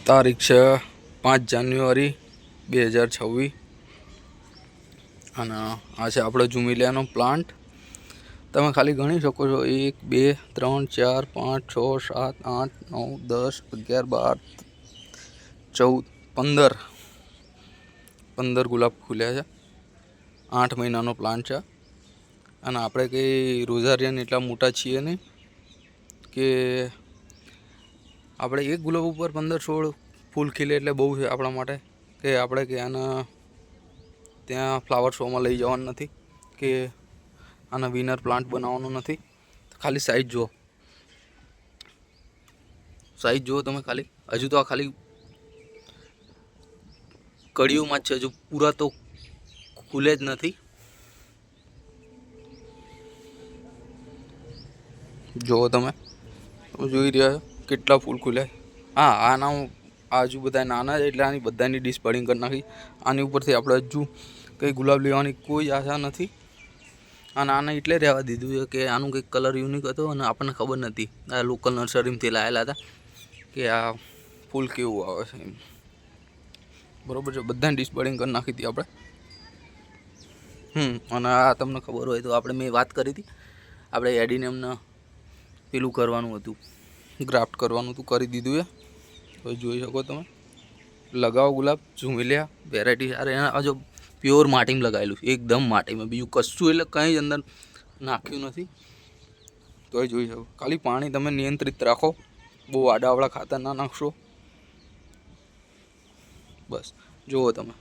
તારીખ છે 5 જાન્યુઆરી 2026 અને આ છે આપણો ઝુમિલિયાનો પ્લાન્ટ. તમે ખાલી ગણી શકો છો 1 2 3 4 5 6 7 8 9 10 11 12 14 15 ગુલાબ ખુલ્યા છે. 8 મહિનાનો પ્લાન્ટ છે અને આપણે કંઈ રોઝારિયન એટલા મોટા છીએ નહીં કે આપણે એક ગુલાબ ઉપર 15-16 ફૂલ ખીલે એટલે બહુ છે આપણા માટે, કે આપણે કે આના ત્યાં ફ્લાવર શોમાં લઈ જવાનું નથી કે આના વિનર પ્લાન્ટ બનાવવાનો નથી. ખાલી સાઈઝ જુઓ, સાઈઝ જુઓ તમે ખાલી. હજુ તો આ ખાલી કડીઓમાં જ છે, હજુ પૂરા તો ખુલે જ નથી. જુઓ તમે જોઈ રહ્યા છો કેટલા ફૂલ ખુલ્યા. હા, આના આજુ બધા નાના છે એટલે આની બધાની ડિસ્પર્ડિંગ કરી નાખી. આની ઉપરથી આપણે હજુ કંઈ ગુલાબ લેવાની કોઈ આશા નથી. અને આને એટલે રહેવા દીધું છે કે આનું કંઈક કલર યુનિક હતો અને આપણને ખબર નથી. આ લોકલ નર્સરીમાંથી લાવેલા હતા કે આ ફૂલ કેવું આવે છે એમ. બરાબર છે, બધાને ડિસ્પર્ડિંગ કરી નાખી હતી આપણે. અને આ તમને ખબર હોય તો આપણે મેં વાત કરી હતી, આપણે એડીને એમને પેલું કરવાનું હતું, ગ્રાફ્ટ કરવાનું હતું, કરી દીધું એ. તો જોઈ શકો તમે. લગાવો ગુલાબ, ઝુમિલિયા વેરાયટી સારી. એના જો પ્યોર માટીમાં લગાવેલું છે, એકદમ માટીમાં, બીજું કશું એટલે કંઈ જ અંદર નાખ્યું નથી. તો જોઈ શકો. ખાલી પાણી તમે નિયંત્રિત રાખો, બહુ આડાવાળા ખાતર ના નાખશો. બસ જુઓ તમે.